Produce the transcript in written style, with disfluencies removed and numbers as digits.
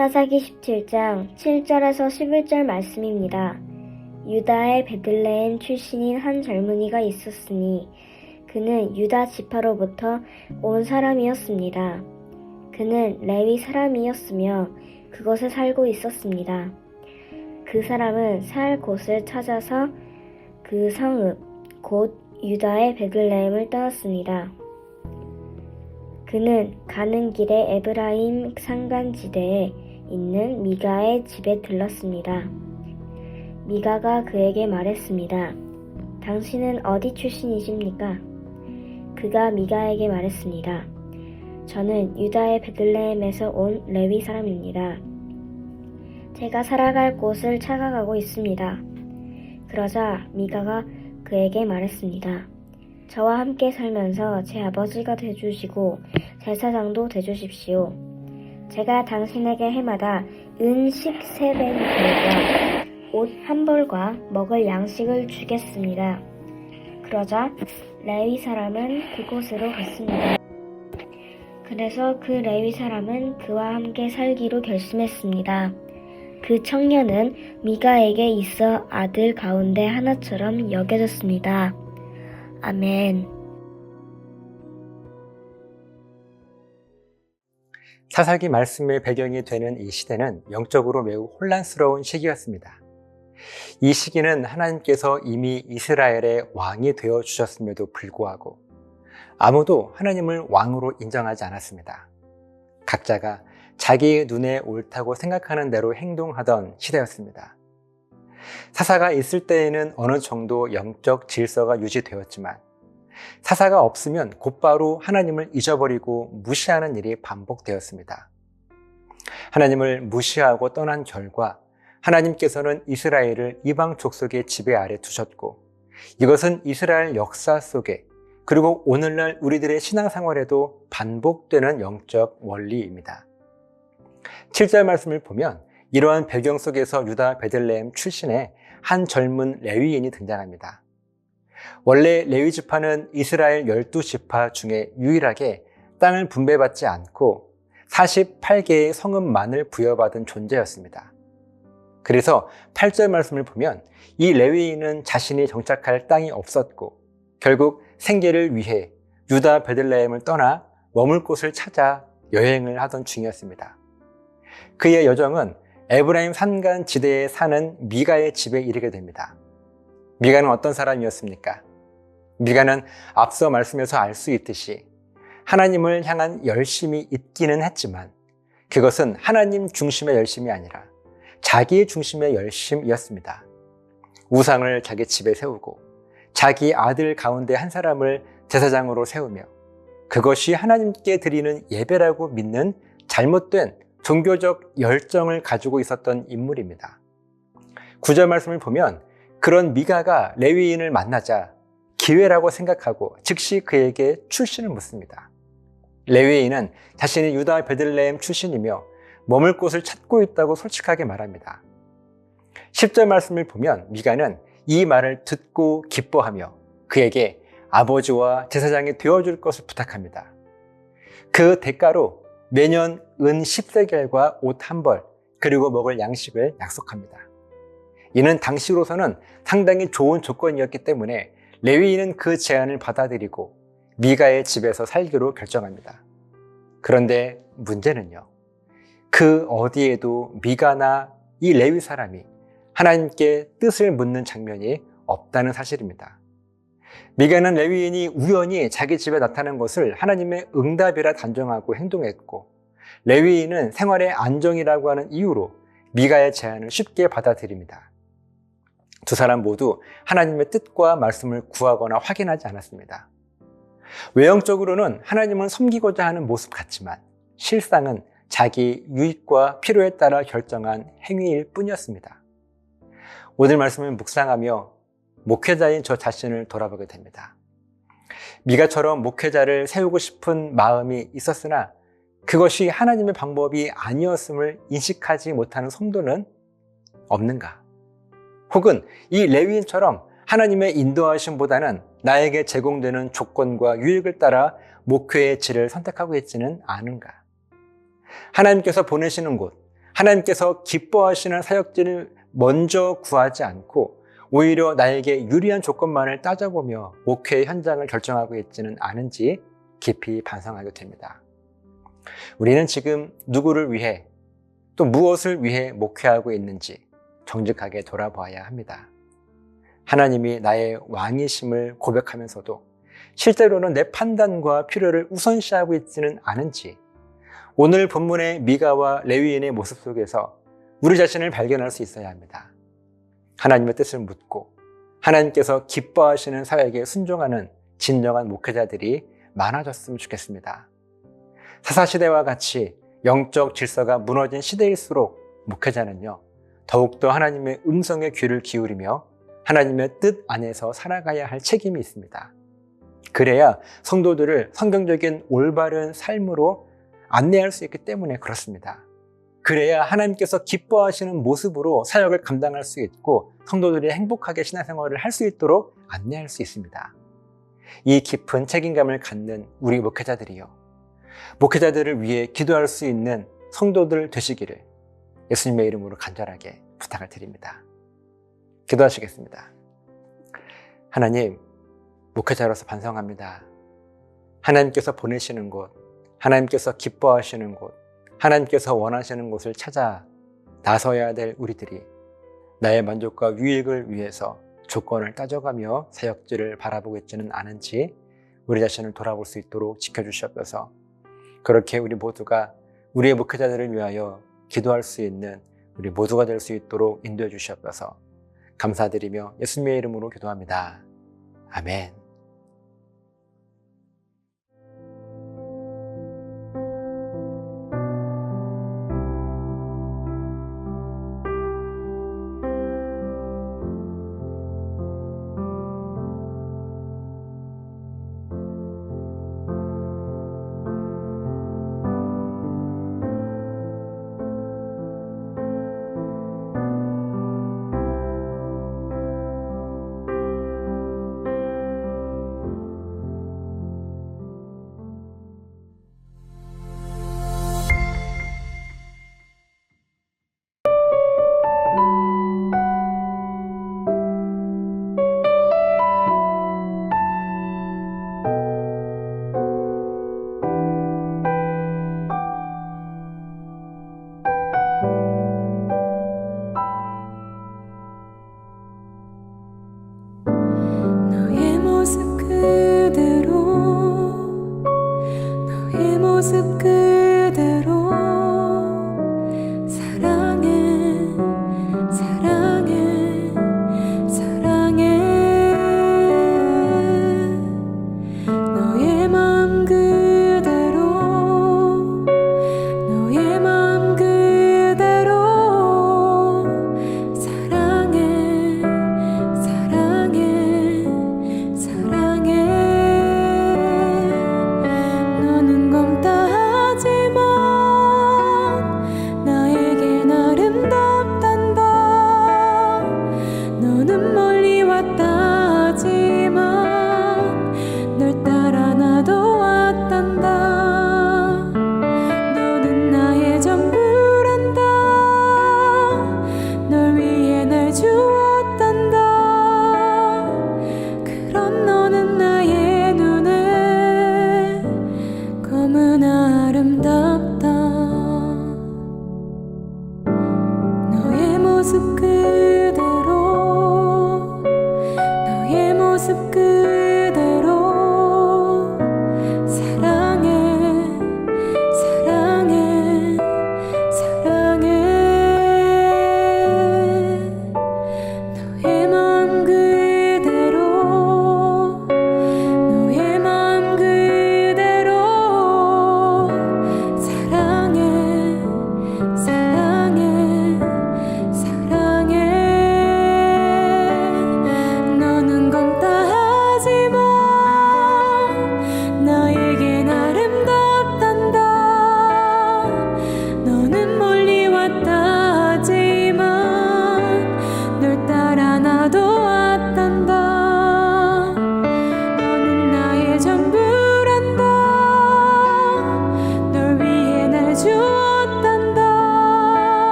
사사기 17장 7절에서 11절 말씀입니다. 유다의 베들레헴 출신인 한 젊은이가 있었으니 그는 유다 지파로부터 온 사람이었습니다. 그는 레위 사람이었으며 그곳에 살고 있었습니다. 그 사람은 살 곳을 찾아서 그 성읍 곧 유다의 베들레헴을 떠났습니다. 그는 가는 길에 에브라임 산간지대에 있는 미가의 집에 들렀습니다. 미가가 그에게 말했습니다. 당신은 어디 출신이십니까? 그가 미가에게 말했습니다. 저는 유다의 베들레헴에서 온 레위 사람입니다. 제가 살아갈 곳을 찾아가고 있습니다. 그러자 미가가 그에게 말했습니다. 저와 함께 살면서 제 아버지가 되주시고 제사장도 되주십시오. 제가 당신에게 해마다 은 10세벤들과 옷 한 벌과 먹을 양식을 주겠습니다. 그러자 레위 사람은 그곳으로 갔습니다. 그래서 그 레위 사람은 그와 함께 살기로 결심했습니다. 그 청년은 미가에게 있어 아들 가운데 하나처럼 여겨졌습니다. 아멘. 사사기 말씀의 배경이 되는 이 시대는 영적으로 매우 혼란스러운 시기였습니다. 이 시기는 하나님께서 이미 이스라엘의 왕이 되어 주셨음에도 불구하고 아무도 하나님을 왕으로 인정하지 않았습니다. 각자가 자기의 눈에 옳다고 생각하는 대로 행동하던 시대였습니다. 사사가 있을 때에는 어느 정도 영적 질서가 유지되었지만 사사가 없으면 곧바로 하나님을 잊어버리고 무시하는 일이 반복되었습니다. 하나님을 무시하고 떠난 결과 하나님께서는 이스라엘을 이방 족속의 지배 아래 두셨고 이것은 이스라엘 역사 속에 그리고 오늘날 우리들의 신앙생활에도 반복되는 영적 원리입니다. 7절 말씀을 보면 이러한 배경 속에서 유다 베들레헴 출신의 한 젊은 레위인이 등장합니다. 원래 레위 지파는 이스라엘 12지파 중에 유일하게 땅을 분배받지 않고 48개의 성읍만을 부여받은 존재였습니다. 그래서 8절 말씀을 보면 이 레위인은 자신이 정착할 땅이 없었고 결국 생계를 위해 유다 베들레헴을 떠나 머물 곳을 찾아 여행을 하던 중이었습니다. 그의 여정은 에브라임 산간 지대에 사는 미가의 집에 이르게 됩니다. 미가는 어떤 사람이었습니까? 미가는 앞서 말씀에서 알 수 있듯이 하나님을 향한 열심이 있기는 했지만 그것은 하나님 중심의 열심이 아니라 자기 중심의 열심이었습니다. 우상을 자기 집에 세우고 자기 아들 가운데 한 사람을 제사장으로 세우며 그것이 하나님께 드리는 예배라고 믿는 잘못된 종교적 열정을 가지고 있었던 인물입니다. 9절 말씀을 보면 그런 미가가 레위인을 만나자 기회라고 생각하고 즉시 그에게 출신을 묻습니다. 레위인은 자신이 유다 베들레헴 출신이며 머물 곳을 찾고 있다고 솔직하게 말합니다. 10절 말씀을 보면 미가는 이 말을 듣고 기뻐하며 그에게 아버지와 제사장이 되어줄 것을 부탁합니다. 그 대가로 매년 은 10세겔과 옷 한 벌 그리고 먹을 양식을 약속합니다. 이는 당시로서는 상당히 좋은 조건이었기 때문에 레위인은 그 제안을 받아들이고 미가의 집에서 살기로 결정합니다. 그런데 문제는요. 그 어디에도 미가나 이 레위 사람이 하나님께 뜻을 묻는 장면이 없다는 사실입니다. 미가는 레위인이 우연히 자기 집에 나타난 것을 하나님의 응답이라 단정하고 행동했고 레위인은 생활의 안정이라고 하는 이유로 미가의 제안을 쉽게 받아들입니다. 두 사람 모두 하나님의 뜻과 말씀을 구하거나 확인하지 않았습니다. 외형적으로는 하나님을 섬기고자 하는 모습 같지만 실상은 자기 유익과 필요에 따라 결정한 행위일 뿐이었습니다. 오늘 말씀을 묵상하며 목회자인 저 자신을 돌아보게 됩니다. 미가처럼 목회자를 세우고 싶은 마음이 있었으나 그것이 하나님의 방법이 아니었음을 인식하지 못하는 성도는 없는가? 혹은 이 레위인처럼 하나님의 인도하심보다는 나에게 제공되는 조건과 유익을 따라 목회의 질을 선택하고 있지는 않은가? 하나님께서 보내시는 곳, 하나님께서 기뻐하시는 사역지를 먼저 구하지 않고 오히려 나에게 유리한 조건만을 따져보며 목회 현장을 결정하고 있지는 않은지 깊이 반성하게 됩니다. 우리는 지금 누구를 위해 또 무엇을 위해 목회하고 있는지 정직하게 돌아봐야 합니다. 하나님이 나의 왕이심을 고백하면서도 실제로는 내 판단과 필요를 우선시하고 있지는 않은지 오늘 본문의 미가와 레위인의 모습 속에서 우리 자신을 발견할 수 있어야 합니다. 하나님의 뜻을 묻고 하나님께서 기뻐하시는 사역에 순종하는 진정한 목회자들이 많아졌으면 좋겠습니다. 사사시대와 같이 영적 질서가 무너진 시대일수록 목회자는요, 더욱더 하나님의 음성에 귀를 기울이며 하나님의 뜻 안에서 살아가야 할 책임이 있습니다. 그래야 성도들을 성경적인 올바른 삶으로 안내할 수 있기 때문에 그렇습니다. 그래야 하나님께서 기뻐하시는 모습으로 사역을 감당할 수 있고 성도들이 행복하게 신앙생활을 할 수 있도록 안내할 수 있습니다. 이 깊은 책임감을 갖는 우리 목회자들이요, 목회자들을 위해 기도할 수 있는 성도들 되시기를 예수님의 이름으로 간절하게 부탁을 드립니다. 기도하시겠습니다. 하나님, 목회자로서 반성합니다. 하나님께서 보내시는 곳, 하나님께서 기뻐하시는 곳, 하나님께서 원하시는 곳을 찾아 나서야 될 우리들이 나의 만족과 유익을 위해서 조건을 따져가며 사역지를 바라보고 있지는 않은지 우리 자신을 돌아볼 수 있도록 지켜주시옵소서. 그렇게 우리 모두가 우리의 목회자들을 위하여 기도할 수 있는 우리 모두가 될 수 있도록 인도해 주시옵소서. 감사드리며 예수님의 이름으로 기도합니다. 아멘. 모습 그대로 사랑해 사랑해 사랑해 너의 맘 그대로 너의 맘 그대로 사랑해 사랑해 사랑해 너는 검다하지만 나에겐 아름답단다 너는 멀리 왔다 하지만 널 따라 나도 왔단다 너는 나의 전부란다 널 위해 날 주었단다 그런 너는 나의 눈에 검은 아름답다 너의 모습